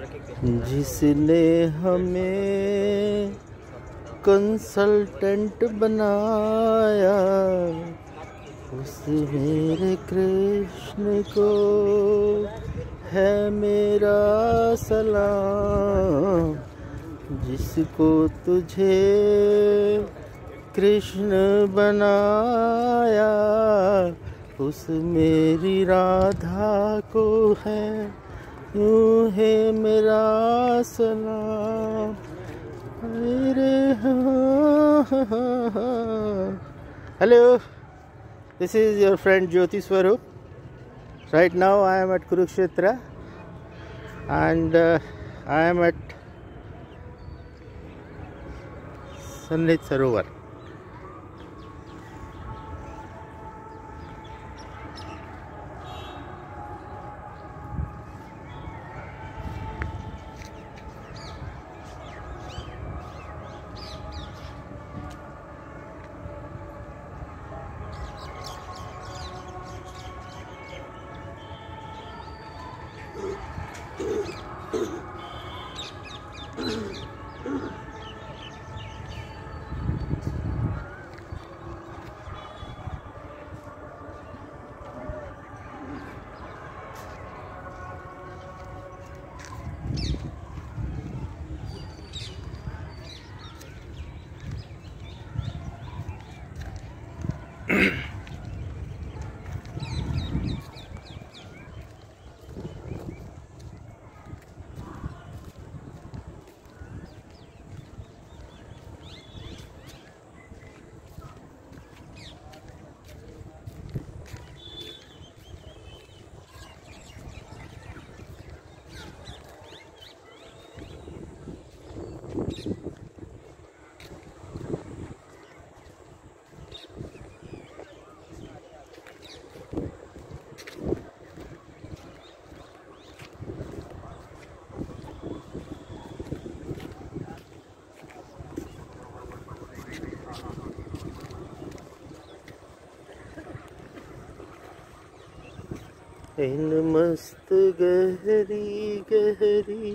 जिसने हमें कंसल्टेंट बनाया, उस मेरे कृष्ण को है मेरा सलाम। जिसको तुझे कृष्ण बनाया, उस मेरी राधा को है यूं है मेरा सलाम। Hello, this is your friend Jyoti Swarup. Right now I am at Kurukshetra and I am at Sannit Sarovar. इन मस्त गहरी गहरी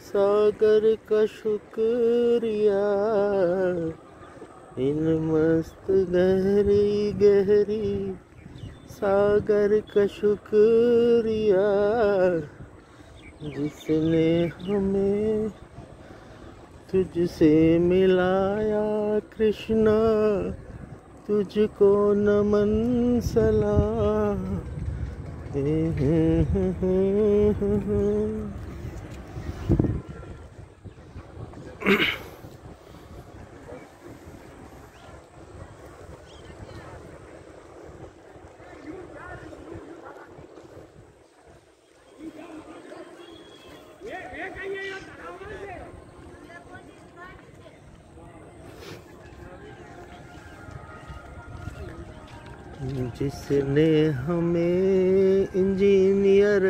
सागर का शुक्रिया, इन मस्त गहरी गहरी सागर का शुक्रिया। जिसने हमें तुझसे मिलाया कृष्णा, तुझको नमन सलाम। जिसने हमें इंजीनियर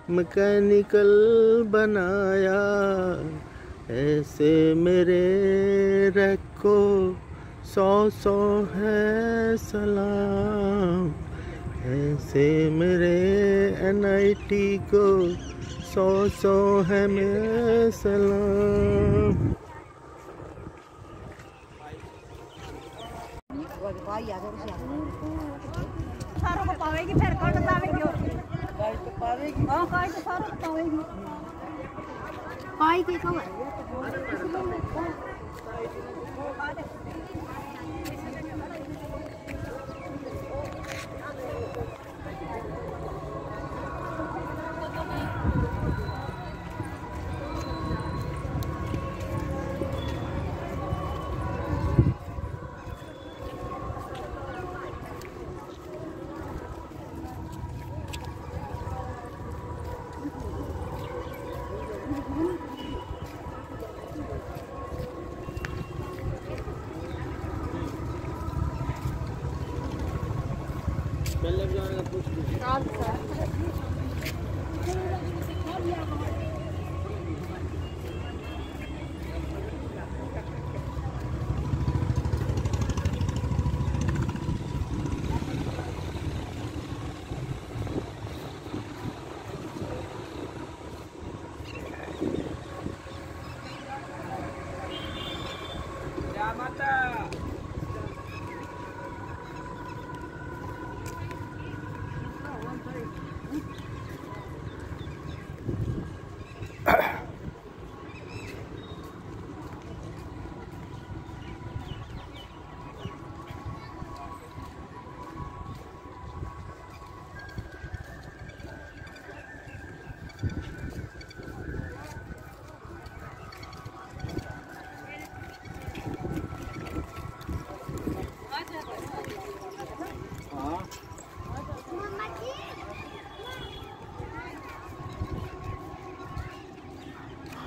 मैकेनिकल बनाया, ऐसे मेरे रखो 100 है सलाम। ऐसे मेरे NIT को 100 है मेरा सलाम। सारों को पावेगी फिर कौन बतावेगी? गाय तो पावेगी। हाँ गाय तो सारों को पावेगी। पाई के कौन?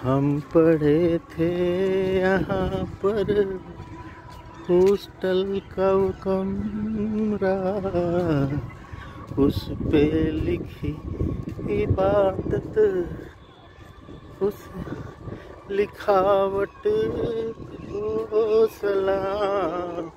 हम पढ़े थे यहाँ पर हॉस्टल का वो कमरा, उस पे लिखी इबादत, उस लिखावट को सलाम।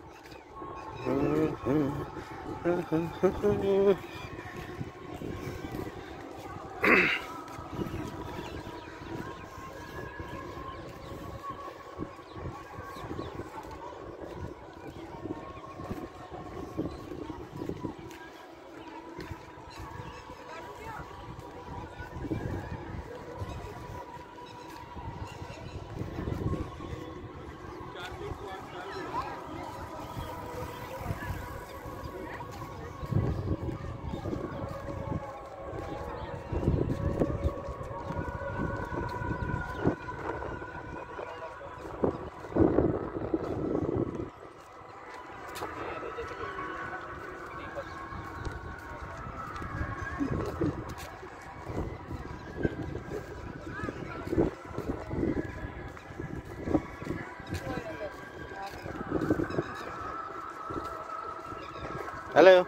Hello.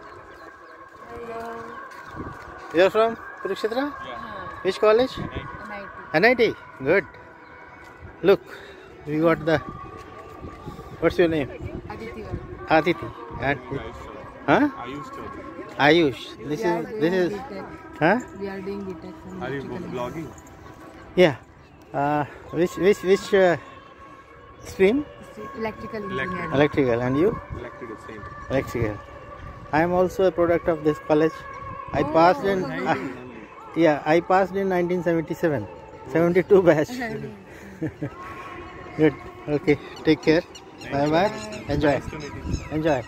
Hello. You're from Kurukshetra? Yeah. Which college? NIT. Good. Look, we got the. What's your name? Aditi. Aditi. And huh? Ayush. This is. Huh? We are doing BTech. Are you vlogging? Yeah. Which stream? Electrical engineering. Electrical. And you? Electrical, same. Electrical. I am also a product of this college. I passed in. Yeah, I passed in 1977. 72 batch. Good. Okay. Take care. Bye bye. Enjoy. Nice to meet you. Enjoy.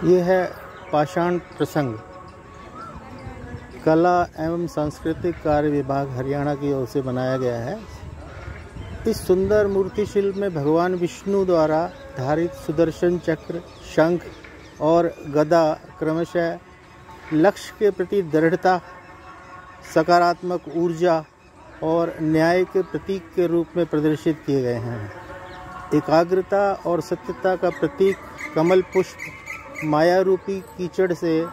ये है पाषाण प्रसंग। कला एवं सांस्कृतिक कार्य विभाग हरियाणा की ओर से बनाया गया है। इस सुंदर मूर्ति शिल्प में भगवान विष्णु द्वारा धारित सुदर्शन चक्र, शंख और गदा क्रमशः लक्ष्य के प्रति दृढ़ता, सकारात्मक ऊर्जा और न्याय के प्रतीक के रूप में प्रदर्शित किए गए हैं। एकाग्रता और सत्यता का प्रतीक कमल पुष्प माया रूपी कीचड़ से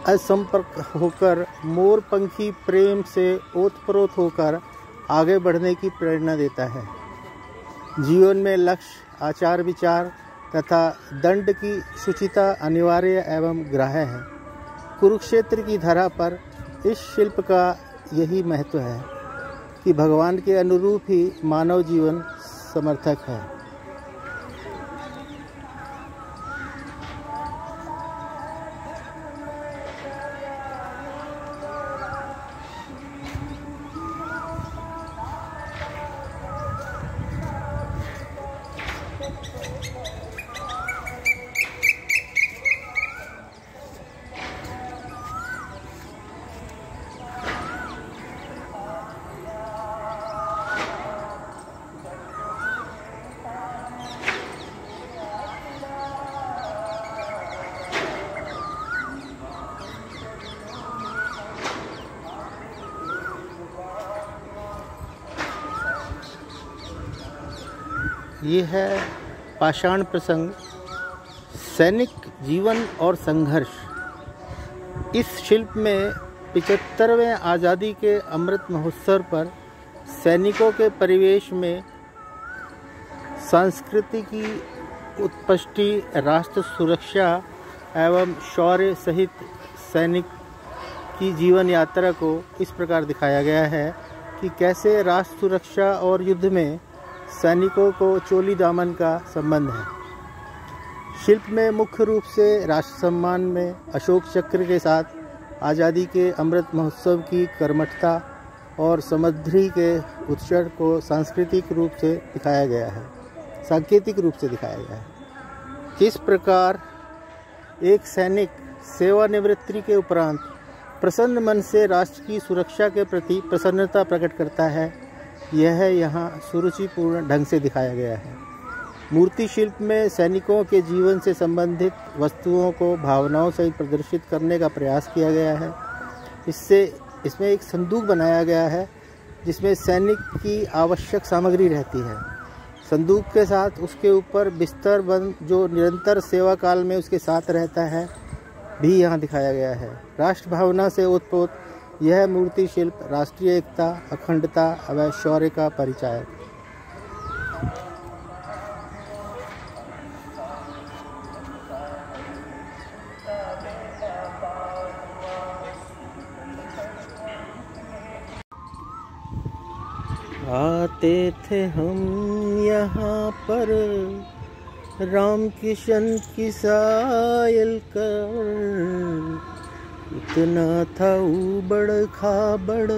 असंपर्क होकर मोरपंखी प्रेम से ओतप्रोत होकर आगे बढ़ने की प्रेरणा देता है। जीवन में लक्ष्य, आचार विचार तथा दंड की शुचिता अनिवार्य एवं ग्राह्य है। कुरुक्षेत्र की धरा पर इस शिल्प का यही महत्व है कि भगवान के अनुरूप ही मानव जीवन समर्थक है। ये है पाषाण प्रसंग, सैनिक जीवन और संघर्ष। इस शिल्प में 75वें आज़ादी के अमृत महोत्सव पर सैनिकों के परिवेश में संस्कृति की उत्पष्टि, राष्ट्र सुरक्षा एवं शौर्य सहित सैनिक की जीवन यात्रा को इस प्रकार दिखाया गया है कि कैसे राष्ट्र सुरक्षा और युद्ध में सैनिकों को चोली दामन का संबंध है। शिल्प में मुख्य रूप से राष्ट्र सम्मान में अशोक चक्र के साथ आज़ादी के अमृत महोत्सव की कर्मठता और समृद्धि के उत्सव को सांस्कृतिक रूप से दिखाया गया है, सांकेतिक रूप से दिखाया गया है। किस प्रकार एक सैनिक सेवानिवृत्ति के उपरांत प्रसन्न मन से राष्ट्र की सुरक्षा के प्रति प्रसन्नता प्रकट करता है, यह यहाँ सुरुचिपूर्ण ढंग से दिखाया गया है। मूर्ति शिल्प में सैनिकों के जीवन से संबंधित वस्तुओं को भावनाओं से प्रदर्शित करने का प्रयास किया गया है। इसमें एक संदूक बनाया गया है जिसमें सैनिक की आवश्यक सामग्री रहती है। संदूक के साथ उसके ऊपर बिस्तर बंद जो निरंतर सेवा काल में उसके साथ रहता है भी यहाँ दिखाया गया है। राष्ट्र भावना से ओतप्रोत यह मूर्ति शिल्प राष्ट्रीय एकता, अखंडता व शौर्य का परिचायक। आते थे हम यहाँ पर राम किशन की सायल कर, इतना था उबड़ खाबड़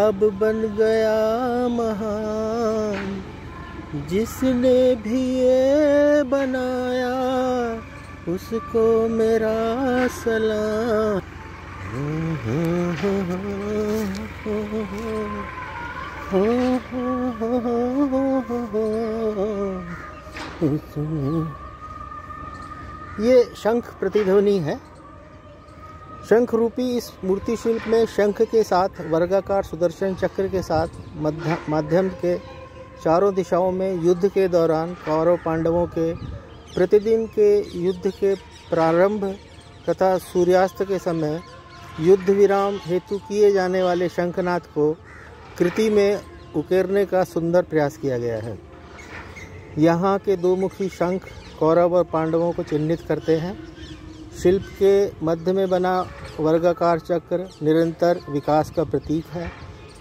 अब बन गया महान, जिसने भी ये बनाया उसको मेरा सलाम। ये शंख प्रतिध्वनि है। शंख रूपी इस मूर्ति शिल्प में शंख के साथ वर्गाकार सुदर्शन चक्र के साथ माध्यम के चारों दिशाओं में युद्ध के दौरान कौरव पांडवों के प्रतिदिन के युद्ध के प्रारंभ तथा सूर्यास्त के समय युद्ध विराम हेतु किए जाने वाले शंखनाद को कृति में उकेरने का सुंदर प्रयास किया गया है। यहाँ के दो मुखी शंख कौरव और पांडवों को चिन्हित करते हैं। शिल्प के मध्य में बना वर्गाकार चक्र निरंतर विकास का प्रतीक है,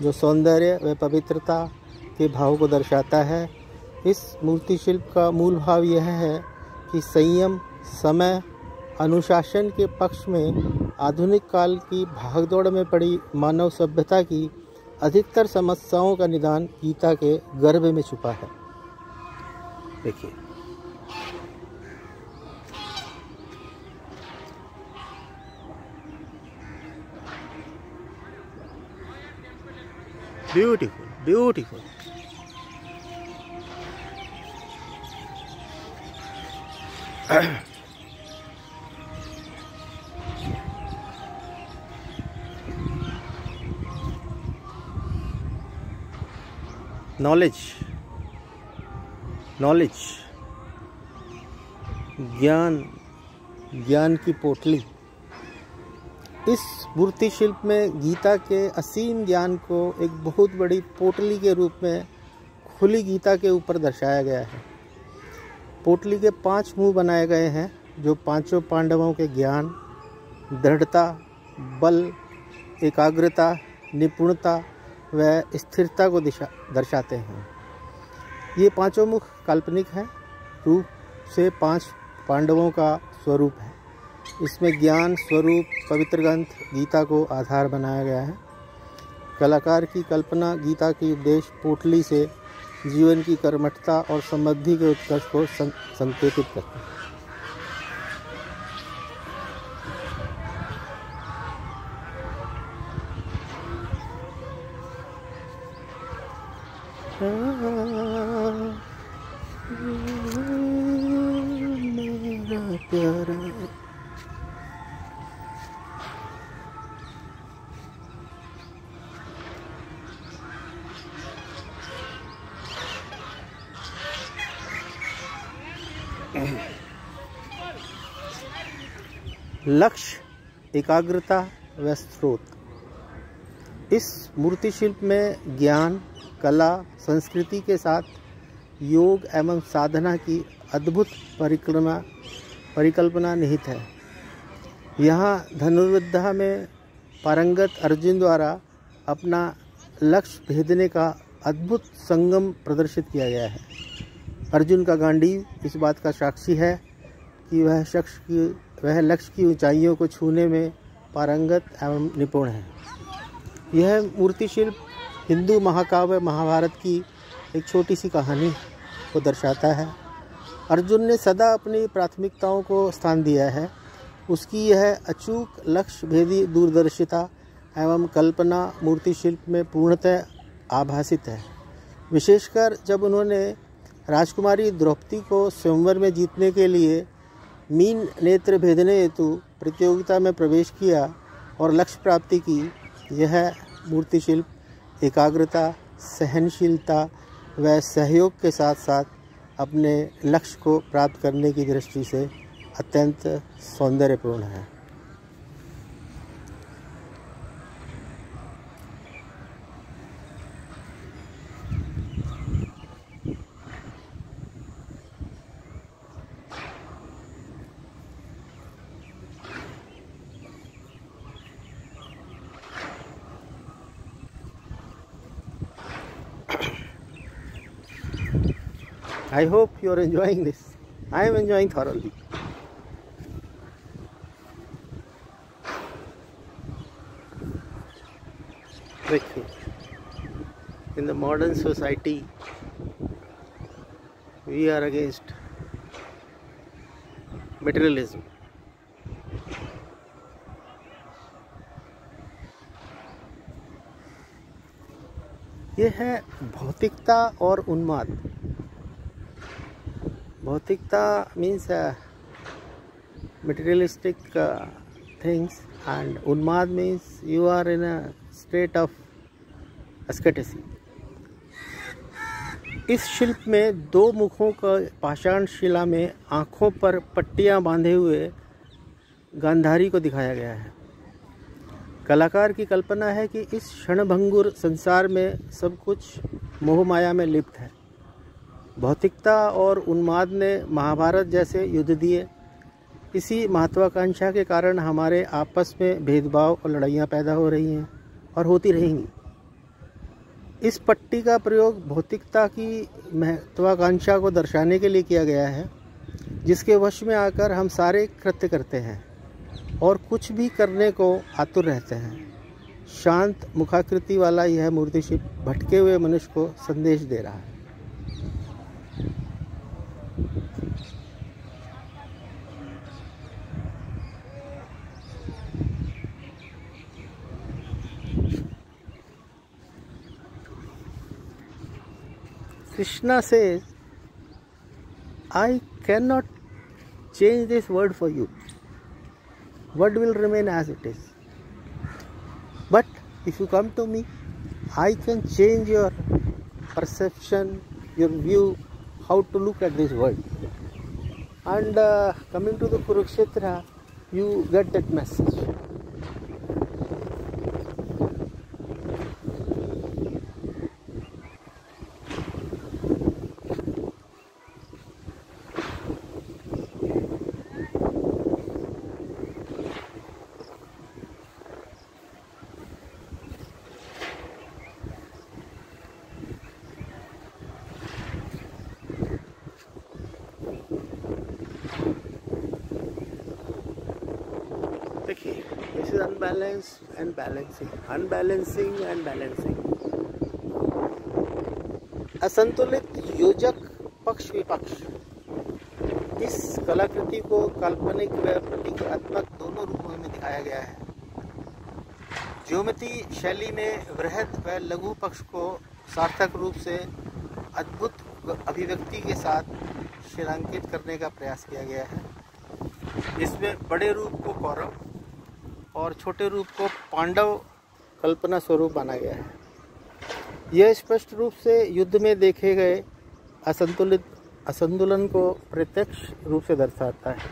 जो सौंदर्य व पवित्रता के भाव को दर्शाता है। इस मूर्ति शिल्प का मूल भाव यह है कि संयम, समय, अनुशासन के पक्ष में आधुनिक काल की भागदौड़ में पड़ी मानव सभ्यता की अधिकतर समस्याओं का निदान गीता के गर्भ में छुपा है। देखिए, ब्यूटीफुल ब्यूटीफुल। नॉलेज नॉलेज, ज्ञान, ज्ञान की पोटली। इस मूर्ति शिल्प में गीता के असीम ज्ञान को एक बहुत बड़ी पोटली के रूप में खुली गीता के ऊपर दर्शाया गया है। पोटली के 5 मुंह बनाए गए हैं जो पांचों पांडवों के ज्ञान, दृढ़ता, बल, एकाग्रता, निपुणता व स्थिरता को दर्शाते हैं। ये पांचों मुख काल्पनिक हैं, रूप से 5 पांडवों का स्वरूप है। इसमें ज्ञान स्वरूप पवित्र ग्रंथ गीता को आधार बनाया गया है। कलाकार की कल्पना गीता की उपदेश पोटली से जीवन की कर्मठता और समृद्धि के उत्कर्ष को संकेतित करती है। मेरा प्यारा लक्ष्य, एकाग्रता व स्रोत। इस मूर्ति शिल्प में ज्ञान, कला, संस्कृति के साथ योग एवं साधना की अद्भुत परिकल्पना निहित है। यहाँ धनुर्विद्या में पारंगत अर्जुन द्वारा अपना लक्ष्य भेदने का अद्भुत संगम प्रदर्शित किया गया है। अर्जुन का गांडीव इस बात का साक्षी है कि वह लक्ष्य की ऊंचाइयों को छूने में पारंगत एवं निपुण है। यह मूर्ति शिल्प हिंदू महाकाव्य महाभारत की एक छोटी सी कहानी को दर्शाता है। अर्जुन ने सदा अपनी प्राथमिकताओं को स्थान दिया है। उसकी यह अचूक लक्ष्य भेदी दूरदर्शिता एवं कल्पना मूर्ति शिल्प में पूर्णतः आभासित है। विशेषकर जब उन्होंने राजकुमारी द्रौपदी को स्वयंवर में जीतने के लिए मीन नेत्र भेदने हेतु प्रतियोगिता में प्रवेश किया और लक्ष्य प्राप्ति की, यह मूर्ति शिल्प एकाग्रता, सहनशीलता व सहयोग के साथ साथ अपने लक्ष्य को प्राप्त करने की दृष्टि से अत्यंत सौंदर्यपूर्ण है। I hope you are enjoying this. I am enjoying thoroughly. देखिए, in the modern society, we are against materialism. ये है भौतिकता और उन्माद। भौतिकता means materialistic things, and उन्माद means you are in a state of asceticism. इस शिल्प में 2 मुखों का पाषाण शिला में आँखों पर पट्टियाँ बांधे हुए गांधारी को दिखाया गया है। कलाकार की कल्पना है कि इस क्षणभंगुर संसार में सब कुछ मोह माया में लिप्त है। भौतिकता और उन्माद ने महाभारत जैसे युद्ध दिए। इसी महत्वाकांक्षा के कारण हमारे आपस में भेदभाव और लड़ाइयाँ पैदा हो रही हैं और होती रहेंगी। इस पट्टी का प्रयोग भौतिकता की महत्वाकांक्षा को दर्शाने के लिए किया गया है, जिसके वश में आकर हम सारे कृत्य करते हैं और कुछ भी करने को आतुर रहते हैं। शांत मुखाकृति वाला यह मूर्ति शिल्प भटके हुए मनुष्य को संदेश दे रहा है। Krishna says, I cannot change this world for you. Word will remain as it is. But if you come to me, I can change your perception, your view, how to look at this world. And coming to the Kurukshetra, you get that message. देखिए, this is unbalance and balancing, unbalancing and balancing. असंतुलित योजक पक्ष विपक्ष। इस कलाकृति को काल्पनिक व प्रतीकात्मक दोनों रूपों में दिखाया गया है। ज्योमेट्री शैली में वृहद व लघु पक्ष को सार्थक रूप से अद्भुत अभिव्यक्ति के साथ चिन्हांकित करने का प्रयास किया गया है। इसमें बड़े रूप को कौरव और छोटे रूप को पांडव कल्पना स्वरूप माना गया है। यह स्पष्ट रूप से युद्ध में देखे गए असंतुलन को प्रत्यक्ष रूप से दर्शाता है।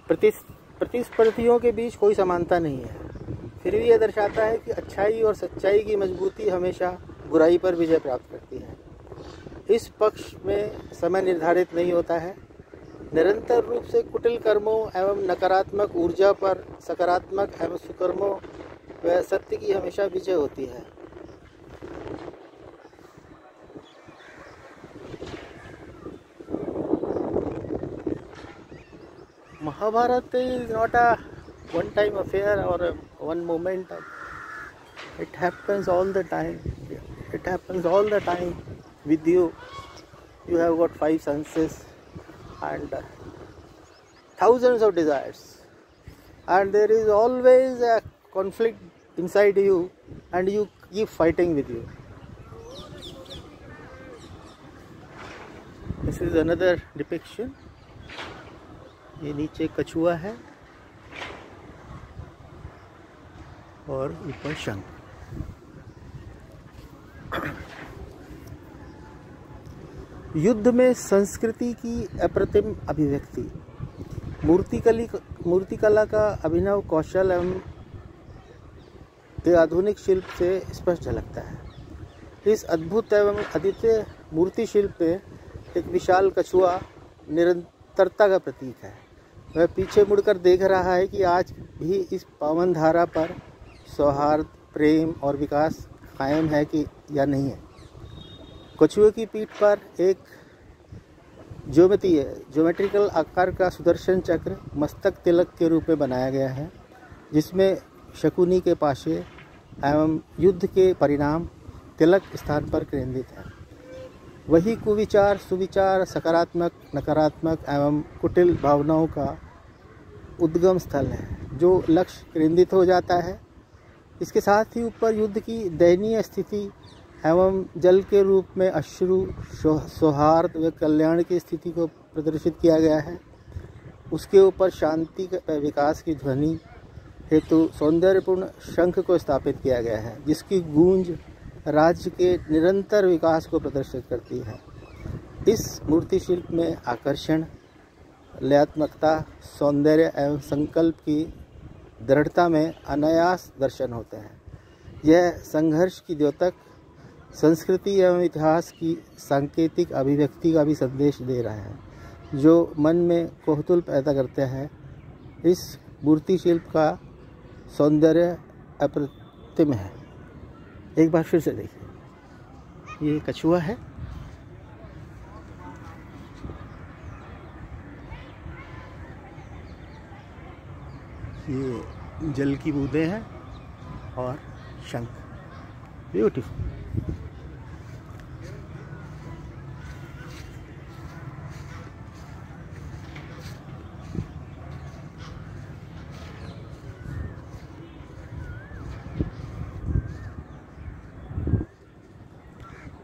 प्रतिस्पर्धियों के बीच कोई समानता नहीं है, फिर भी यह दर्शाता है कि अच्छाई और सच्चाई की मजबूती हमेशा बुराई पर विजय प्राप्त करती है। इस पक्ष में समय निर्धारित नहीं होता है। निरंतर रूप से कुटिल कर्मों एवं नकारात्मक ऊर्जा पर सकारात्मक एवं सुकर्मों व सत्य की हमेशा विजय होती है। Mahabharat is not a one time affair or a one moment. It happens all the time. It happens all the time with you. You have got 5 senses and thousands of desires, and there is always a conflict inside you, and you keep fighting with you. This is another depiction. ये नीचे कछुआ है और ऊपर शंख। युद्ध में संस्कृति की अप्रतिम अभिव्यक्ति। मूर्तिकला का अभिनव कौशल एवं आधुनिक शिल्प से स्पष्ट झलकता है। इस अद्भुत एवं अद्वितीय मूर्ति शिल्प में एक विशाल कछुआ निरंतरता का प्रतीक है। वह पीछे मुड़कर देख रहा है कि आज भी इस पावन धारा पर सौहार्द, प्रेम और विकास कायम है कि या नहीं है। कछुए की पीठ पर एक ज्योमेट्रिकल आकार का सुदर्शन चक्र मस्तक तिलक के रूप में बनाया गया है, जिसमें शकुनी के पाशे एवं युद्ध के परिणाम तिलक स्थान पर केंद्रित है। वही कुविचार, सुविचार, सकारात्मक, नकारात्मक एवं कुटिल भावनाओं का उद्गम स्थल है, जो लक्ष्य केंद्रित हो जाता है। इसके साथ ही ऊपर युद्ध की दयनीय स्थिति एवं जल के रूप में अश्रु, सौहार्द व कल्याण की स्थिति को प्रदर्शित किया गया है। उसके ऊपर शांति व विकास की ध्वनि हेतु सौंदर्यपूर्ण शंख को स्थापित किया गया है, जिसकी गूंज राज्य के निरंतर विकास को प्रदर्शित करती है। इस मूर्ति शिल्प में आकर्षण, लयात्मकता, सौंदर्य एवं संकल्प की दृढ़ता में अनायास दर्शन होते हैं। यह संघर्ष की द्योतक, संस्कृति एवं इतिहास की सांकेतिक अभिव्यक्ति का भी संदेश दे रहा है, जो मन में कौतूहल पैदा करते हैं। इस मूर्ति शिल्प का सौंदर्य अप्रतिम है। एक बार फिर से देखिए, ये कछुआ है, ये जल की बूंदें हैं और शंख। ब्यूटीफुल।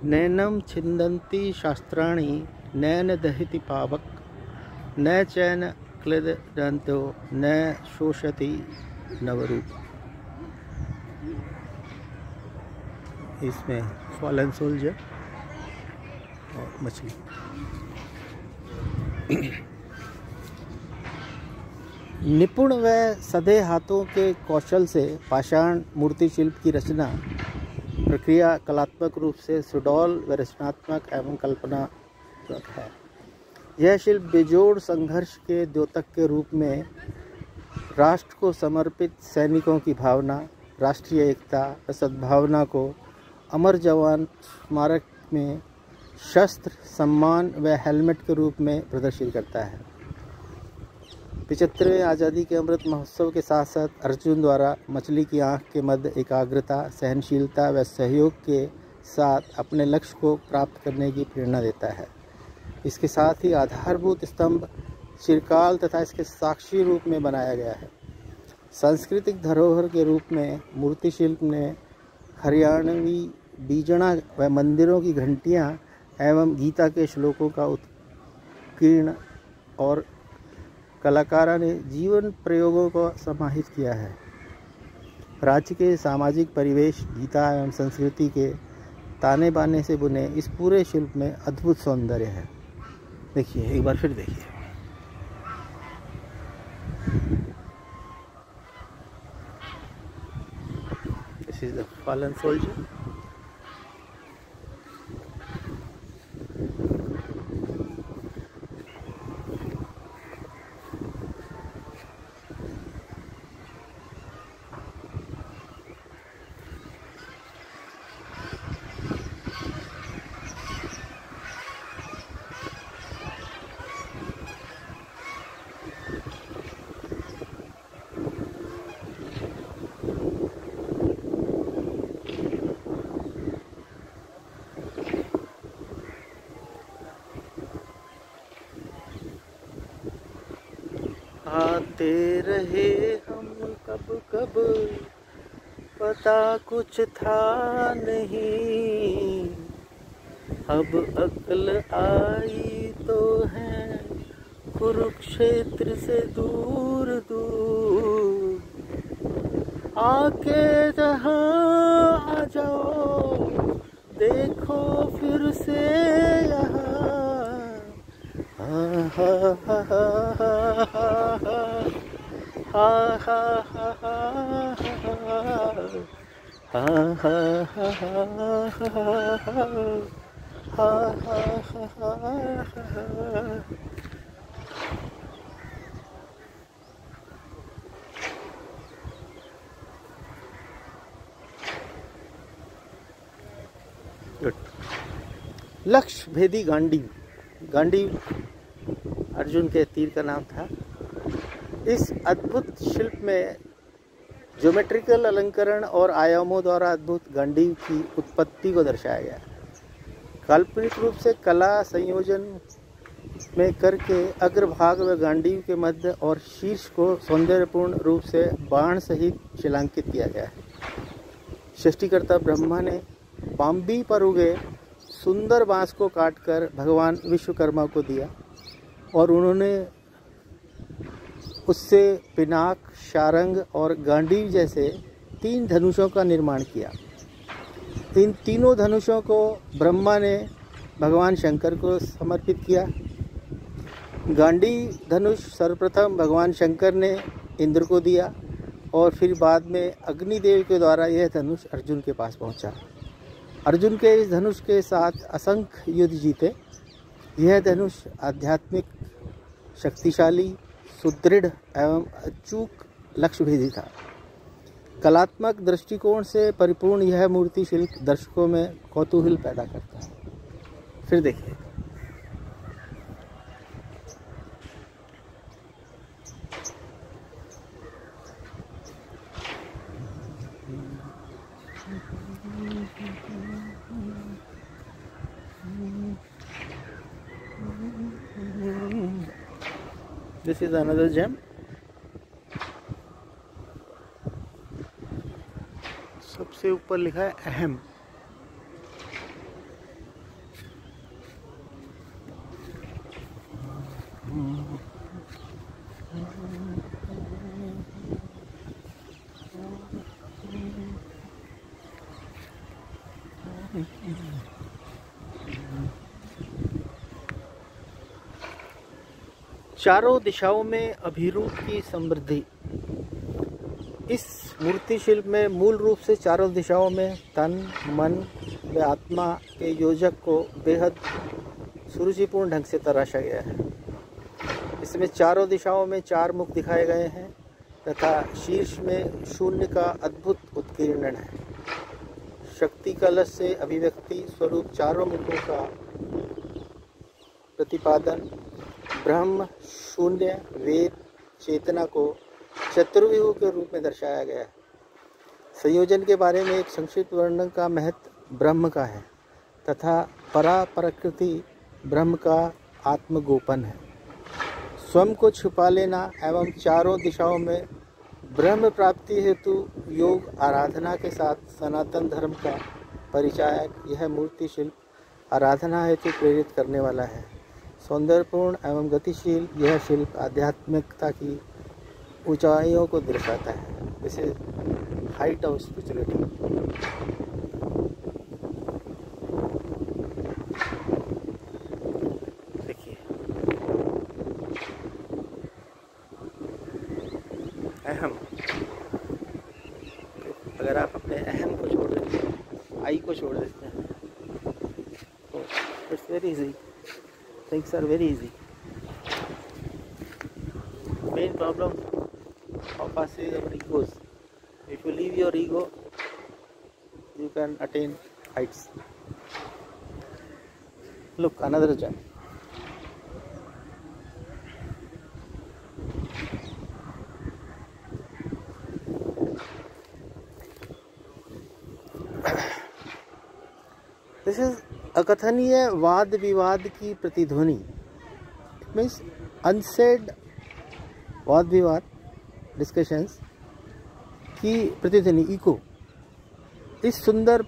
नैनम छिन्दन्ति शास्त्राणि नैन दहति पावक न चैन क्लिदन्तो न शोषति नवरूप। इसमें फॉलन सोल्जर और मछली। निपुण व सधे हाथों के कौशल से पाषाण मूर्ति शिल्प की रचना प्रक्रिया कलात्मक रूप से सुडौल व रचनात्मक एवं कल्पनात्मक है। यह शिल्प बेजोड़ संघर्ष के द्योतक के रूप में राष्ट्र को समर्पित सैनिकों की भावना, राष्ट्रीय एकता व सद्भावना को अमर जवान स्मारक में शस्त्र, सम्मान व हेलमेट के रूप में प्रदर्शित करता है। 75वें आज़ादी के अमृत महोत्सव के साथ साथ अर्जुन द्वारा मछली की आंख के मध्य एकाग्रता, सहनशीलता व सहयोग के साथ अपने लक्ष्य को प्राप्त करने की प्रेरणा देता है। इसके साथ ही आधारभूत स्तंभ चिरकाल तथा इसके साक्षी रूप में बनाया गया है। सांस्कृतिक धरोहर के रूप में मूर्ति शिल्प ने हरियाणवी बीजणा व मंदिरों की घंटियां एवं गीता के श्लोकों का उत्कीर्ण और कलाकारों ने जीवन प्रयोगों को समाहित किया है। राज्य के सामाजिक परिवेश, गीता एवं संस्कृति के ताने बाने से बुने इस पूरे शिल्प में अद्भुत सौंदर्य है। देखिए, एक बार फिर देखिए। This is the fallen soldier. आते रहे हम कब कब, पता कुछ था नहीं, अब अक्ल आई तो है कुरुक्षेत्र से दूर दूर। आके जहाँ आ जाओ, देखो फिर से यहाँ। हा हा हा हा लक्ष्य भेदी गांडीव। गांडीव अर्जुन के तीर का नाम था। इस अद्भुत शिल्प में ज्योमेट्रिकल अलंकरण और आयामों द्वारा अद्भुत गांडीव की उत्पत्ति को दर्शाया गया। काल्पनिक रूप से कला संयोजन में करके अग्रभाग व गांडीव के मध्य और शीर्ष को सौंदर्यपूर्ण रूप से बाण सहित शिलांकित किया गया है। सृष्टिकर्ता ब्रह्मा ने बाम्बी पर उगे सुंदर बांस को काटकर भगवान विश्वकर्मा को दिया और उन्होंने उससे पिनाक, शारंग और गांडीव जैसे 3 धनुषों का निर्माण किया। इन तीनों धनुषों को ब्रह्मा ने भगवान शंकर को समर्पित किया। गांडीव धनुष सर्वप्रथम भगवान शंकर ने इंद्र को दिया और फिर बाद में अग्निदेव के द्वारा यह धनुष अर्जुन के पास पहुंचा। अर्जुन के इस धनुष के साथ असंख्य युद्ध जीते। यह धनुष आध्यात्मिक, शक्तिशाली, सुदृढ़ एवं अचूक लक्ष्य भेदी था। कलात्मक दृष्टिकोण से परिपूर्ण यह मूर्ति शिल्प दर्शकों में कौतूहल पैदा करता है। फिर देखिए, this is another gem. सबसे ऊपर लिखा है अहम। चारों दिशाओं में अभिरूप की समृद्धि। इस मूर्ति शिल्प में मूल रूप से चारों दिशाओं में तन, मन व आत्मा के योजक को बेहद सुरुचिपूर्ण ढंग से तराशा गया है। इसमें चारों दिशाओं में 4 मुख दिखाए गए हैं तथा शीर्ष में शून्य का अद्भुत उत्कीर्णन है। शक्ति कलश से अभिव्यक्ति स्वरूप चारों मुखों का प्रतिपादन ब्रह्म, शून्य, वेद, चेतना को चतुर्व्यूह के रूप में दर्शाया गया है। संयोजन के बारे में एक संक्षिप्त वर्णन का महत्व ब्रह्म का है तथा परा प्रकृति ब्रह्म का आत्मगोपन है। स्वयं को छुपा लेना एवं चारों दिशाओं में ब्रह्म प्राप्ति हेतु योग आराधना के साथ सनातन धर्म का परिचायक यह मूर्ति शिल्प आराधना हेतु प्रेरित करने वाला है। सौंदर्यपूर्ण एवं गतिशील यह शिल्प आध्यात्मिकता की ऊंचाइयों को दर्शाता है। This is height of spirituality. देखिए अहम, अगर आप अपने अहम को छोड़ देते हैं, आई को छोड़ देते हैं, तो it's very easy, things are very easy. Main problem of us is our egos. If you leave your ego, you can attain heights. Look, another gem. This is अकथनीय वाद विवाद की प्रतिध्वनि। It means unsaid वाद विवाद, discussions की प्रतिध्वनि, eco. इस सुंदर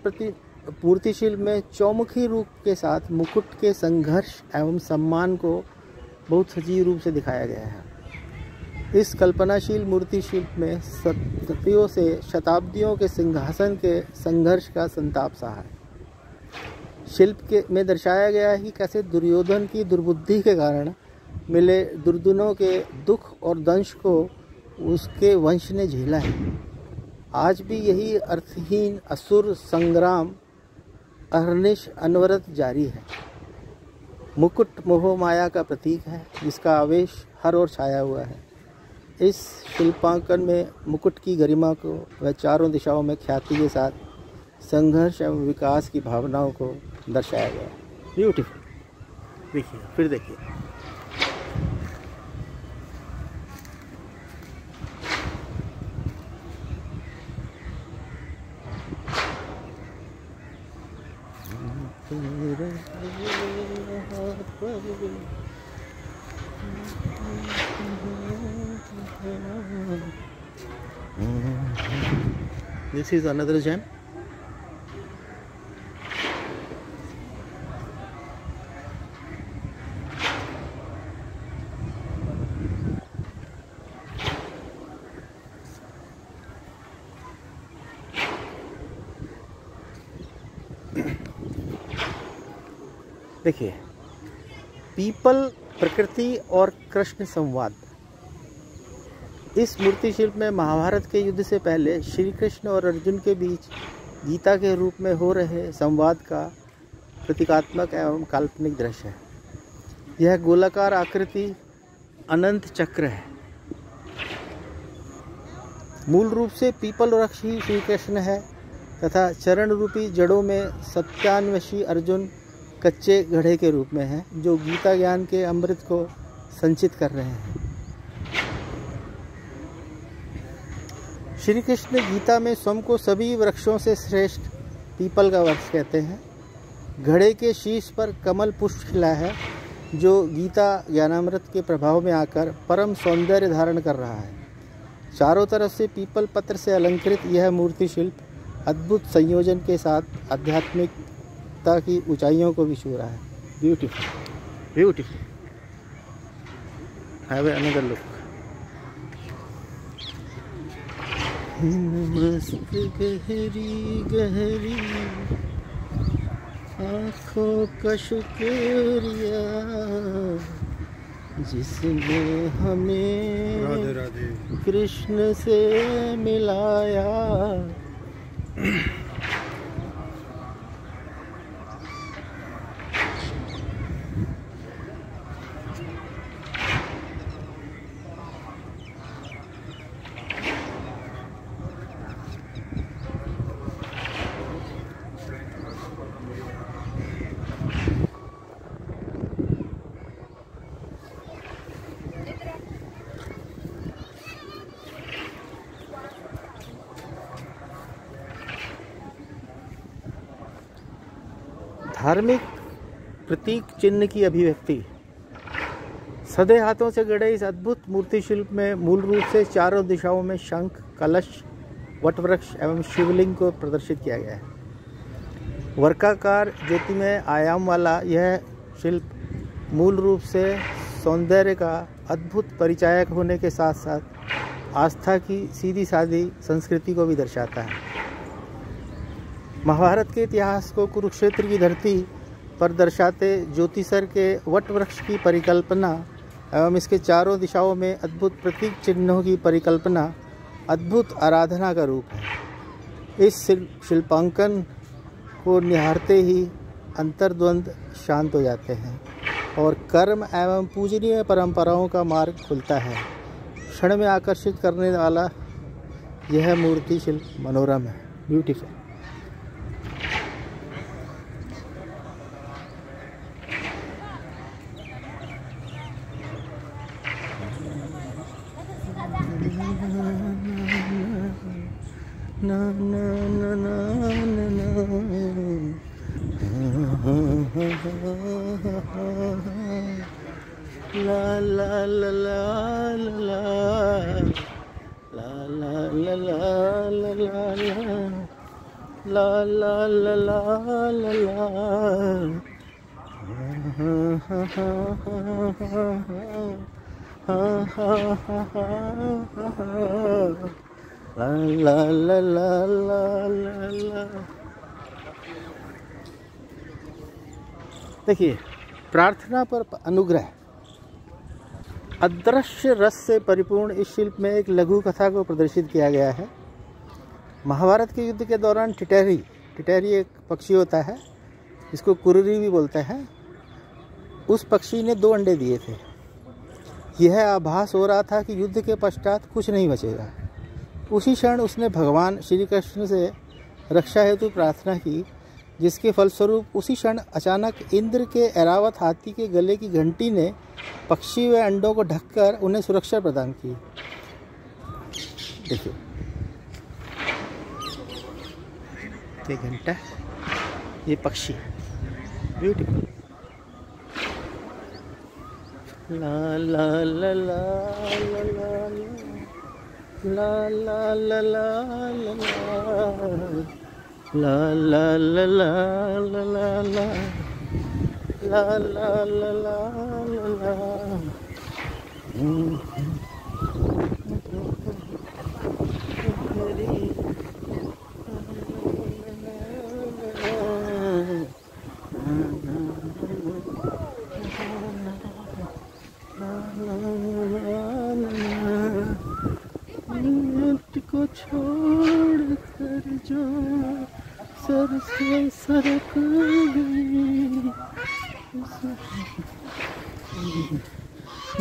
मूर्ति शिल्प में चौमुखी रूप के साथ मुकुट के संघर्ष एवं सम्मान को बहुत सजीव रूप से दिखाया गया है। इस कल्पनाशील मूर्ति शिल्प में सदियों से शताब्दियों के सिंहासन के संघर्ष का संताप सहा है। शिल्प में दर्शाया गया है कि कैसे दुर्योधन की दुर्बुद्धि के कारण मिले दुर्दुनों के दुख और दंश को उसके वंश ने झेला है। आज भी यही अर्थहीन असुर संग्राम अहर्निश अनवरत जारी है। मुकुट मोह माया का प्रतीक है जिसका आवेश हर ओर छाया हुआ है। इस शिल्पांकन में मुकुट की गरिमा को व चारों दिशाओं में ख्याति के साथ संघर्ष एवं विकास की भावनाओं को दर्शाया गया है। ब्यूटीफुल। देखिए, फिर देखिए, this is another gem. देखिए, पीपल, प्रकृति और कृष्ण संवाद। इस मूर्ति शिल्प में महाभारत के युद्ध से पहले श्री कृष्ण और अर्जुन के बीच गीता के रूप में हो रहे संवाद का प्रतीकात्मक एवं काल्पनिक दृश्य है। यह गोलाकार आकृति अनंत चक्र है। मूल रूप से पीपल वृक्ष ही श्री कृष्ण है तथा चरण रूपी जड़ों में सत्यान्वेषी अर्जुन कच्चे घड़े के रूप में हैं जो गीता ज्ञान के अमृत को संचित कर रहे हैं। श्री कृष्ण गीता में स्वयं को सभी वृक्षों से श्रेष्ठ पीपल का वृक्ष कहते हैं। घड़े के शीर्ष पर कमल पुष्प खिला है जो गीता ज्ञानामृत के प्रभाव में आकर परम सौंदर्य धारण कर रहा है। चारों तरफ से पीपल पत्र से अलंकृत यह मूर्ति शिल्प अद्भुत संयोजन के साथ आध्यात्मिकता की ऊंचाइयों को भी छू रहा है। Beautiful, beautiful. Have another look. मस्त गहरी गहरी आँखों का शुक्रिया, जिसने हमें राधे राधे कृष्ण से मिलाया। धार्मिक प्रतीक चिन्ह की अभिव्यक्ति। सधे हाथों से गढ़े इस अद्भुत मूर्ति शिल्प में मूल रूप से चारों दिशाओं में शंख, कलश, वटवृक्ष एवं शिवलिंग को प्रदर्शित किया गया है। वर्गाकार ज्योतिमय आयाम वाला यह शिल्प मूल रूप से सौंदर्य का अद्भुत परिचायक होने के साथ साथ आस्था की सीधी सादी संस्कृति को भी दर्शाता है। महाभारत के इतिहास को कुरुक्षेत्र की धरती पर दर्शाते ज्योतिसर के वट वृक्ष की परिकल्पना एवं इसके चारों दिशाओं में अद्भुत प्रतीक चिन्हों की परिकल्पना अद्भुत आराधना का रूप है। इस शिल्पांकन को निहारते ही अंतर्द्वंद शांत हो जाते हैं और कर्म एवं पूजनीय परंपराओं का मार्ग खुलता है। क्षण में आकर्षित करने वाला यह मूर्ति शिल्प मनोरम है, ब्यूटीफुल। ना ना ना ना ना ला ला ला ला ला ला ला ला ला ला ला ला ला। देखिए, प्रार्थना पर अनुग्रह। अदृश्य रस से परिपूर्ण इस शिल्प में एक लघु कथा को प्रदर्शित किया गया है। महाभारत के युद्ध के दौरान टिटैरी एक पक्षी होता है, इसको कुररी भी बोलते हैं। उस पक्षी ने 2 अंडे दिए थे। यह आभास हो रहा था कि युद्ध के पश्चात कुछ नहीं बचेगा। उसी क्षण उसने भगवान श्री कृष्ण से रक्षा हेतु प्रार्थना की, जिसके फलस्वरूप उसी क्षण अचानक इंद्र के ऐरावत हाथी के गले की घंटी ने पक्षी व अंडों को ढककर उन्हें सुरक्षा प्रदान की। देखिए, ये घंटा, ये पक्षी, ब्यूटीफुल। ला ला ला ला ला ला ला ला ला ला ला ला ला ला ला। को छोड़ कर जो सर से सरक गई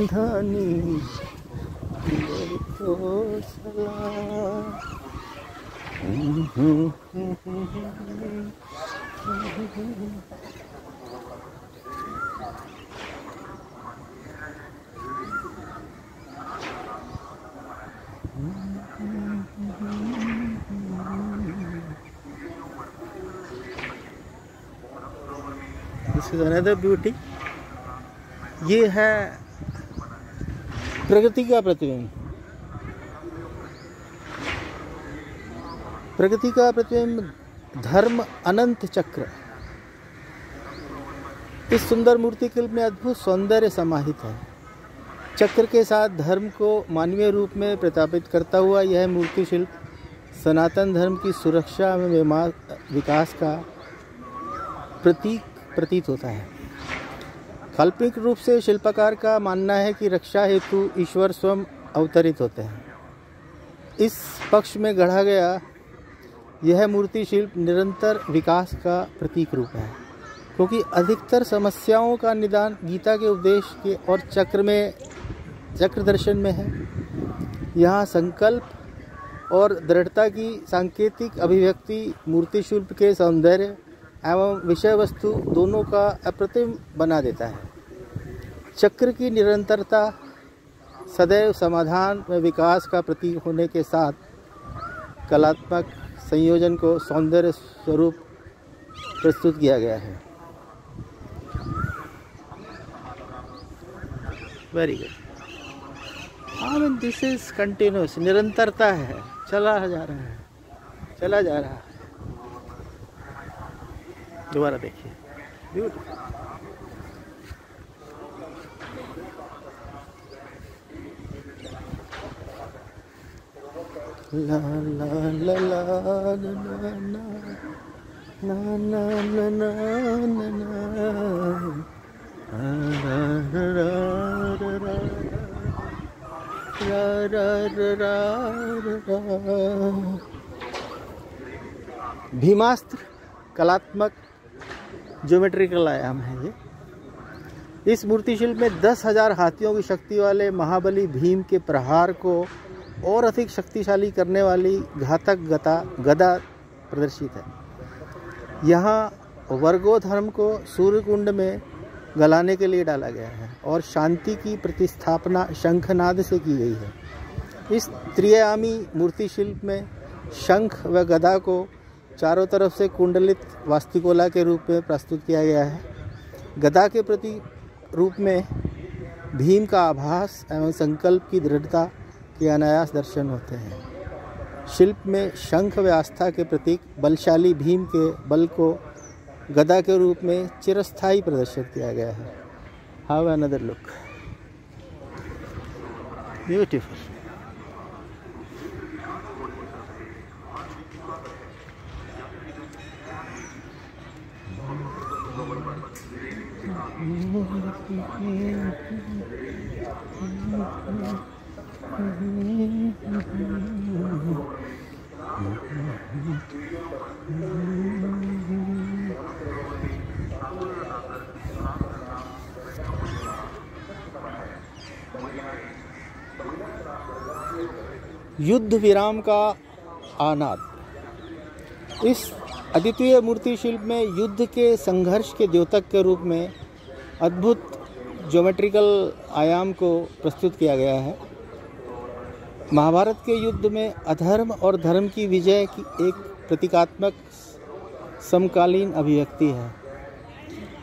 धानी तो सलाम। This is another beauty। ये है प्रगति का प्रतिबिंब। प्रगति का प्रतिबिंब धर्म अनंत चक्र। इस सुंदर मूर्ति शिल्प में अद्भुत सौंदर्य समाहित है। चक्र के साथ धर्म को मानवीय रूप में प्रतापित करता हुआ यह मूर्ति शिल्प सनातन धर्म की सुरक्षा एवं विकास का प्रतीक प्रतीत होता है। काल्पनिक रूप से शिल्पकार का मानना है कि रक्षा हेतु ईश्वर स्वयं अवतरित होते हैं। इस पक्ष में गढ़ा गया यह मूर्ति शिल्प निरंतर विकास का प्रतीक रूप है, क्योंकि अधिकतर समस्याओं का निदान गीता के उपदेश के और चक्र दर्शन में है। यहाँ संकल्प और दृढ़ता की सांकेतिक अभिव्यक्ति मूर्ति शिल्प के सौंदर्य एवं विषय वस्तु दोनों का अप्रतिम बना देता है। चक्र की निरंतरता सदैव समाधान व विकास का प्रतीक होने के साथ कलात्मक संयोजन को सौंदर्य स्वरूप प्रस्तुत किया गया है। Very good. हाँ मीन दिस इज कंटिन्यूस, निरंतरता है, चला जा रहा है, चला जा रहा है। दोबारा देखिए, ब्यूटीफुल। ला ला ला ला ना ना ना ना ना ना ना। भीमास्त्र कलात्मक ज्योमेट्रिकल आयाम है ये। इस मूर्ति शिल्प में 10,000 हाथियों की शक्ति वाले महाबली भीम के प्रहार को और अधिक शक्तिशाली करने वाली घातक गदा प्रदर्शित है। यहाँ वर्गोधर्म को सूर्यकुंड में गलाने के लिए डाला गया है और शांति की प्रतिस्थापना शंखनाद से की गई है। इस त्रियामी मूर्ति शिल्प में शंख व गदा को चारों तरफ से कुंडलित वास्तुकला के रूप में प्रस्तुत किया गया है। गदा के प्रति रूप में भीम का आभास एवं संकल्प की दृढ़ता के अनायास दर्शन होते हैं। शिल्प में शंख व आस्था के प्रतीक बलशाली भीम के बल को गदा के रूप में चिरस्थायी प्रदर्शित किया गया है। How another look, beautiful. युद्ध विराम का आनाद। इस अद्वितीय मूर्ति शिल्प में युद्ध के संघर्ष के द्योतक के रूप में अद्भुत ज्योमेट्रिकल आयाम को प्रस्तुत किया गया है। महाभारत के युद्ध में अधर्म और धर्म की विजय की एक प्रतीकात्मक समकालीन अभिव्यक्ति है,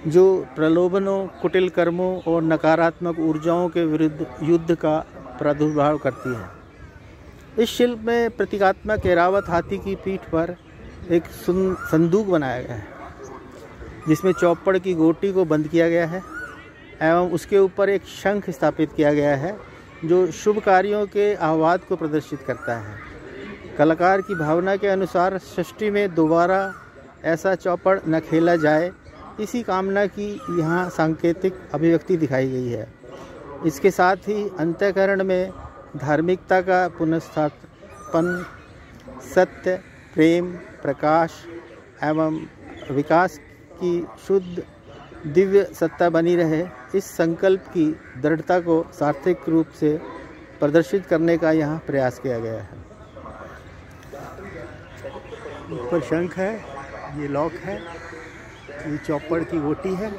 जो प्रलोभनों, कुटिल कर्मों और नकारात्मक ऊर्जाओं के विरुद्ध युद्ध का प्रादुर्भाव करती है। इस शिल्प में प्रतीकात्मक ऐरावत हाथी की पीठ पर एक संदूक बनाया गया है, जिसमें चौपड़ की गोटी को बंद किया गया है एवं उसके ऊपर एक शंख स्थापित किया गया है, जो शुभ कार्यों के आह्वान को प्रदर्शित करता है। कलाकार की भावना के अनुसार सृष्टि में दोबारा ऐसा चौपड़ न खेला जाए, इसी कामना की यहाँ सांकेतिक अभिव्यक्ति दिखाई गई है। इसके साथ ही अंतःकरण में धार्मिकता का पुनर्स्थापन, सत्य, प्रेम, प्रकाश एवं विकास की शुद्ध दिव्य सत्ता बनी रहे, इस संकल्प की दृढ़ता को सार्थक रूप से प्रदर्शित करने का यहाँ प्रयास किया गया है। ऊपर शंख है, ये लॉक है, ये चौपड़ की गोटी है,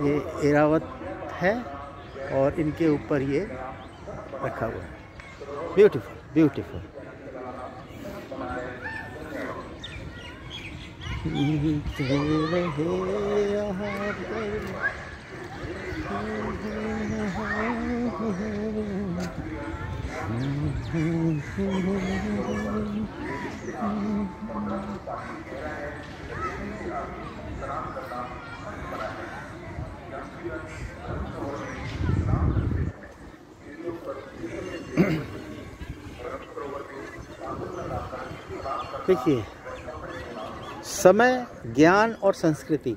ये ऐरावत है और इनके ऊपर ये रखा हुआ है। Beautiful, beautiful. देखिए, समय, ज्ञान और संस्कृति,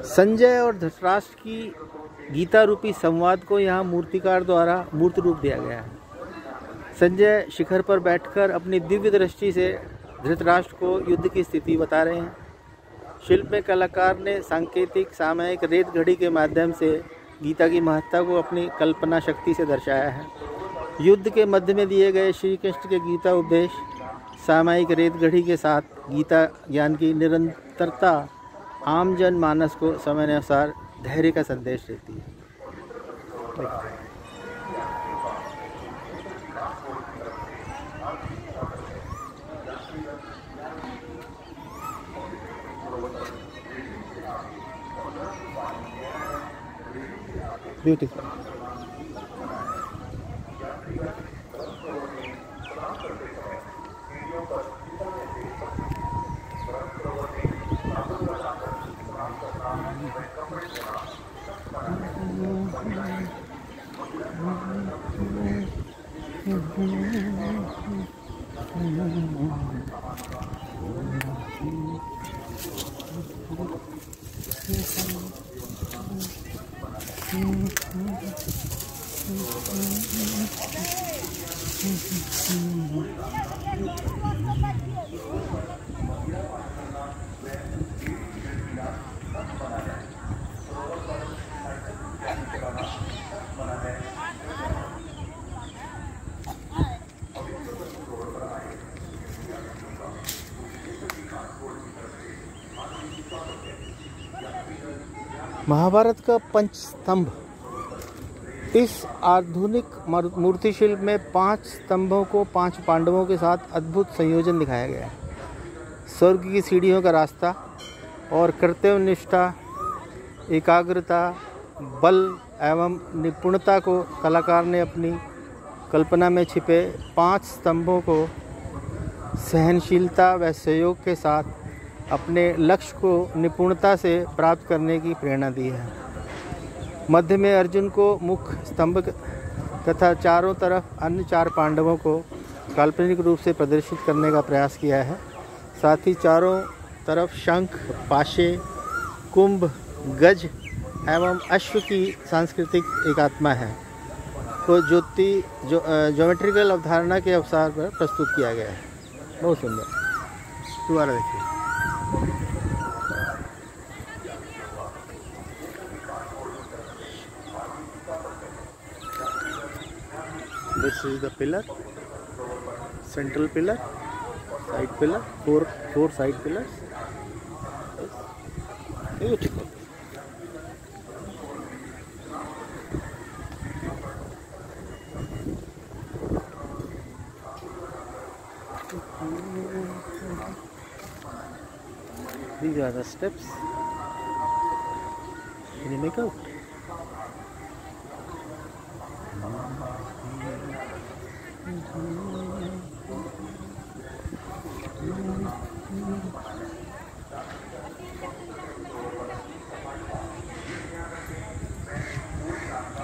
संजय और धृतराष्ट्र की गीता रूपी संवाद को यहाँ मूर्तिकार द्वारा मूर्त रूप दिया गया है। संजय शिखर पर बैठकर अपनी दिव्य दृष्टि से धृतराष्ट्र को युद्ध की स्थिति बता रहे हैं। शिल्प में कलाकार ने सांकेतिक सामयिक रेत घड़ी के माध्यम से गीता की महत्ता को अपनी कल्पना शक्ति से दर्शाया है। युद्ध के मध्य में दिए गए श्री कृष्ण के गीता उपदेश सामयिक रेत घड़ी के साथ गीता ज्ञान की निरंतरता आम जन मानस को समयानुसार धैर्य का संदेश देती है। ब्यूटीफुल। महाभारत का पंचस्तंभ। इस आधुनिक मूर्ति शिल्प में 5 स्तंभों को 5 पांडवों के साथ अद्भुत संयोजन दिखाया गया है। स्वर्ग की सीढ़ियों का रास्ता और कर्तव्यनिष्ठा, एकाग्रता, बल एवं निपुणता को कलाकार ने अपनी कल्पना में छिपे 5 स्तंभों को सहनशीलता व सहयोग के साथ अपने लक्ष्य को निपुणता से प्राप्त करने की प्रेरणा दी है। मध्य में अर्जुन को मुख्य स्तंभ तथा चारों तरफ अन्य 4 पांडवों को काल्पनिक रूप से प्रदर्शित करने का प्रयास किया है। साथ ही चारों तरफ शंख, पाशे, कुंभ, गज एवं अश्व की सांस्कृतिक एकात्मा है को ज्योमेट्रिकल अवधारणा के अवसर पर प्रस्तुत किया गया है। बहुत सुंदर। दोबारा देखिए। This is the pillar, central pillar, side pillar, four side pillars. Beautiful. These are the steps. Can you make out?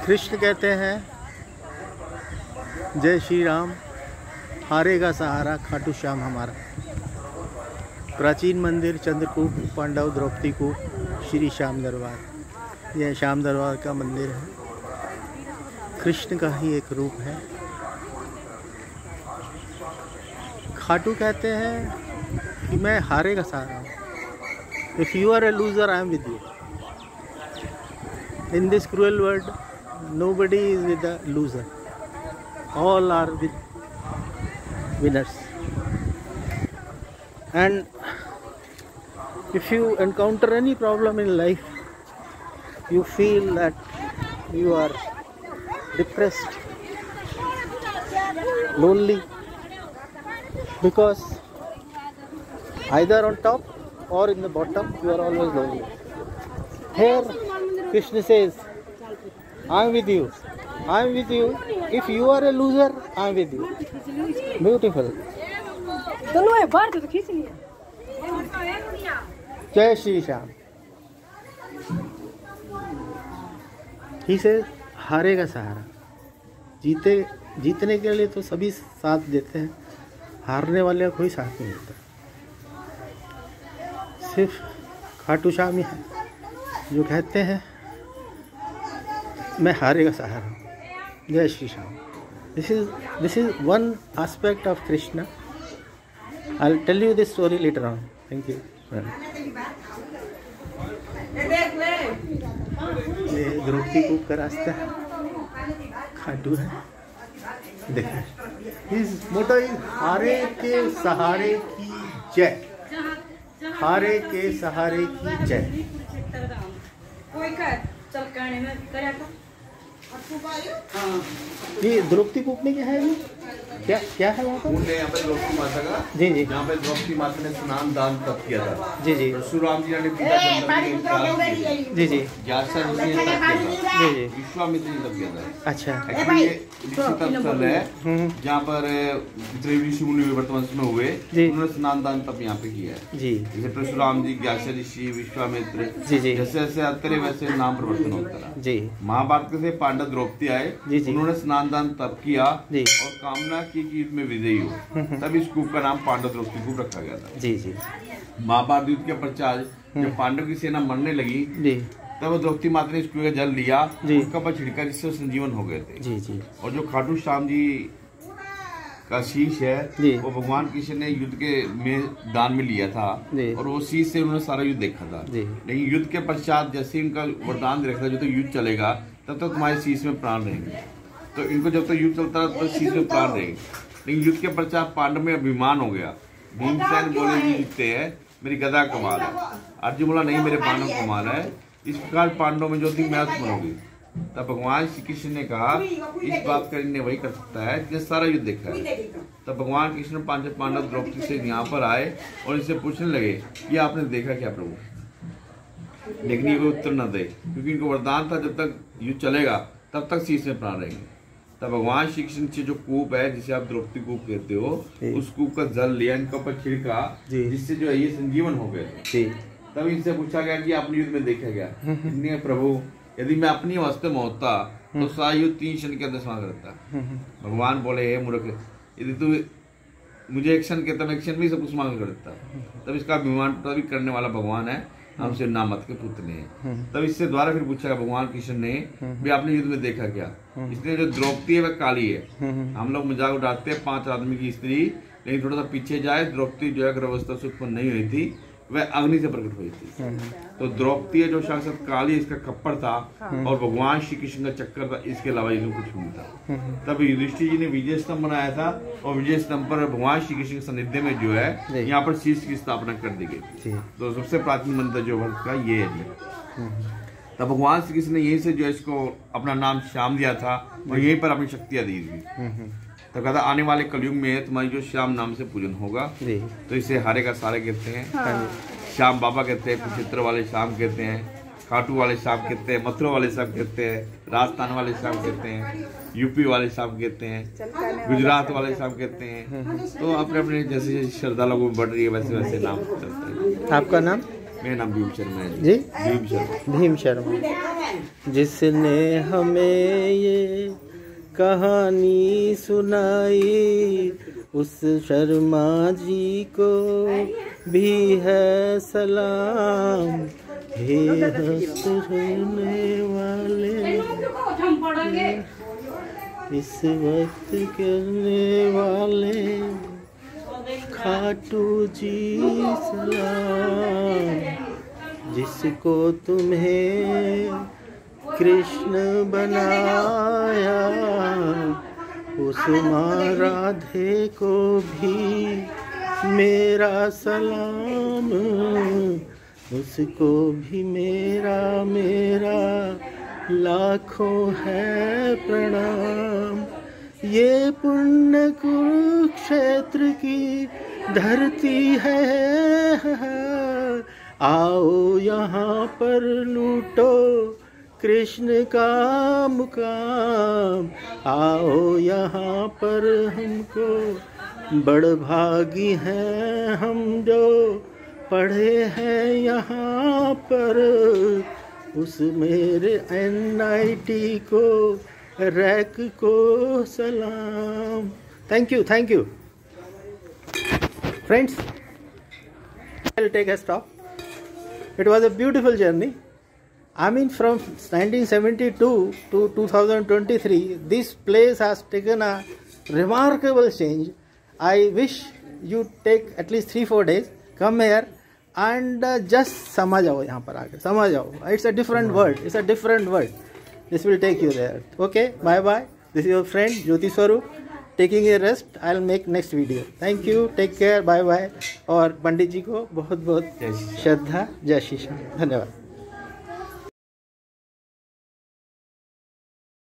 Krishna कहते हैं, जय श्री राम, हारेगा सहारा खाटू श्याम हमारा। प्राचीन मंदिर चंद्रकूट, पांडव द्रौपदी कूप, श्री श्याम दरबार। यह श्याम दरबार का मंदिर है, कृष्ण का ही एक रूप है। खाटू कहते हैं कि मैं हारे का सहारा हूँ। If you are a loser, I am with you. In this cruel world, nobody is with the loser. All are with winners. And if you encounter any problem in life, you feel that you are depressed, lonely, because either on top or in the bottom you are always lonely. Here Krishna says, I am with you. I am with you. If you are a loser, I am with you. Beautiful. चलो ये बाहर तो खींच लिया। जय Shri Shyam. He says, हारेगा सहारा। जीतने के लिए तो सभी साथ देते हैं, हारने वाले का कोई साथ नहीं देता। सिर्फ खाटू श्याम ही है जो कहते हैं मैं हारे का सहारा हूँ। जय Shri Ram. This is one aspect of Krishna. I'll tell you this story later on. Thank you. ये द्रौपदी कूप का रास्ता खाटू है। देखिए, His motto is हारे के सहारे की जय। हारे के सहारे की जय। ये द्रौपदी कूप में क्या है? ये क्या है वहाँ पर? यहाँ पे द्रौपदी माता का, जी जी, यहाँ पे द्रौपदी माता ने स्नान दान तप किया था। जी जी, परशुराम जी ने जी जी, ज्यासा ऋषि ने तप किया था। जी जी, विश्वामित्र ने तप किया था। अच्छा, एक्चुअली ये ऋषि तप स्थल है जहाँ पर जितने ऋषि मुनि वर्तमान में हुए उन्होंने स्नान दान तप यहाँ पे किया है। जी, जैसे परशुराम जी, ज्यासा ऋषि, विश्वामित्र, जी जी, जैसे जैसे आते रहे वैसे नाम परिवर्तन होता रहा। जी, महाभारत के से पांडव द्रौपदी आए, जी जी, उन्होंने स्नान दान तप किया जी, और कामना की कि युद्ध में विजयी हो, तब इस कूप का नाम पांडव द्रौपदी कूप रखा गया था। जी जी, महाभारत युद्ध के पश्चात जब पांडव की सेना मरने लगी जी, तब द्रौपदी माता ने इस कुएं का जल लिया, जी, उसका पर छिड़का, जिससे संजीवन हो गए थे। जी जी, और जो खाटू श्याम जी का शीश है जी, वो भगवान कृष्ण ने युद्ध के में दान में लिया था जी, और वो शीश से उन्होंने सारा युद्ध देखा था। जी, लेकिन युद्ध के पश्चात जैसे इनका वरदान देखा था, जो तो युद्ध चलेगा तब तक तुम्हारे शीश में प्राण रहेंगे, तो इनको जब तक युद्ध चलता है तब शीश में प्राण रहेंगे। लेकिन युद्ध के पश्चात पांडव में अभिमान हो गया। भीमसेन बोले ये जीतते हैं, मेरी गदा कमाल है। अर्जुन बोला नहीं, मेरे बाणों कमाल है। इस प्रकार पांडव में जो थी मैं बनोगी। तब भगवान श्री कृष्ण ने कहा इस बात का निर्णय वही कर सकता है जिसने सारा युद्ध देखा है। तब भगवान कृष्ण पांच पांडव द्रौपदी से यहाँ पर आए और इनसे पूछने लगे कि आपने देखा क्या प्रभु, लेकिन ये उत्तर न दे, क्योंकि इनको वरदान था जब तक युद्ध चलेगा तब तक शीश में प्राण रहेंगे। तब भगवान श्री कृष्ण से जो कूप है जिसे आप द्रौपदी कूप कहते हो, उस कूप का जल लिया, इनका ऊपर छिड़का, जिससे जो है ये संजीवन हो गए। तब इनसे पूछा गया कि आपने युद्ध में देखा क्या? इन्हें प्रभु यदि मैं अपनी अवस्था में होता तो सारा युद्ध 3 क्षण के अंदर समाप्त करता। भगवान बोले हे मूर्ख, यदि तू मुझे एक क्षण कहता मैं एक क्षण भी सब कुछ समाप्त कर देता। तब इसका अभिमान भी करने वाला भगवान है, हमसे नामत के पुत्र ने। तब इससे द्वारा फिर पूछा भगवान कृष्ण ने भी आपने युद्ध में देखा क्या? इसलिए जो द्रौपदी है वह काली है। हम लोग मजाक उड़ाते हैं 5 आदमी की स्त्री, लेकिन थोड़ा सा पीछे जाए, द्रौपदी जो है गर्भावस्था से उत्पन्न नहीं हुई थी, वह अग्नि से प्रकट हुई थी। तो द्रौपदी जो साक्षात काली, इसका कपड़ था और भगवान श्री कृष्ण का चक्कर था, इसके अलावा इसमें कुछ नहीं था। तब युधिष्ठिर जी ने विजय स्तंभ बनाया था और विजय स्तंभ पर भगवान श्री कृष्ण के सानिध्य में जो है यहाँ पर शीश की स्थापना कर दी गई थी। तो सबसे प्राचीन मंदिर जो भारत का ये है। तब भगवान श्री कृष्ण ने यहीं से जो है इसको अपना नाम श्याम दिया था और यहीं पर अपनी शक्तियां दी थी। तो कहता आने वाले कलयुग में तुम्हारी जो श्याम नाम से पूजन होगा, तो इसे हारे का सारे कहते हैं। श्याम बाबा कहते हैं, कुरुक्षेत्र वाले श्याम कहते हैं, खाटू वाले श्याम कहते हैं, मथुरा वाले श्याम कहते हैं, राजस्थान वाले श्याम कहते हैं, यूपी वाले श्याम कहते हैं, गुजरात वाले श्याम कहते हैं। तो अपने अपने जैसे जैसे श्रद्धा लोगों में बढ़ रही है वैसे वैसे नाम चलते हैं। आपका नाम? मेरा नाम भीम शर्मा है जी, भीम शर्मा। भीम शर्मा। जिसने हमें ये कहानी सुनाई उस शर्मा जी को भी है सलाम। हे हंसने वाले इस वक्त करने वाले खाटू जी सलाम। जिसको तुम्हें कृष्ण बनाया उस माँ राधे को भी मेरा सलाम। उसको भी मेरा लाखों है प्रणाम। ये पुण्य कुरुक्षेत्र की धरती है, आओ यहाँ पर लूटो कृष्ण का मुकाम। आओ यहाँ पर हमको बड़भागी हैं हम जो पढ़े हैं यहाँ पर। उस मेरे NIT को रैक को सलाम। Thank you friends. I'll take a stop. It was a beautiful journey. I mean, from 1972 to 2023, this place has taken a remarkable change. I wish you take at least 3-4 days, come here and just समझ जाओ यहाँ पर आकर, समझ जाओ. It's a different world. It's a different world. This will take you there. Okay, bye bye. This is your friend Jyoti Swarup taking a rest. I'll make next video. Thank you. Take care. Bye bye. और पंडित जी को बहुत बहुत श्रद्धा, जय श्री श्याम. धन्यवाद.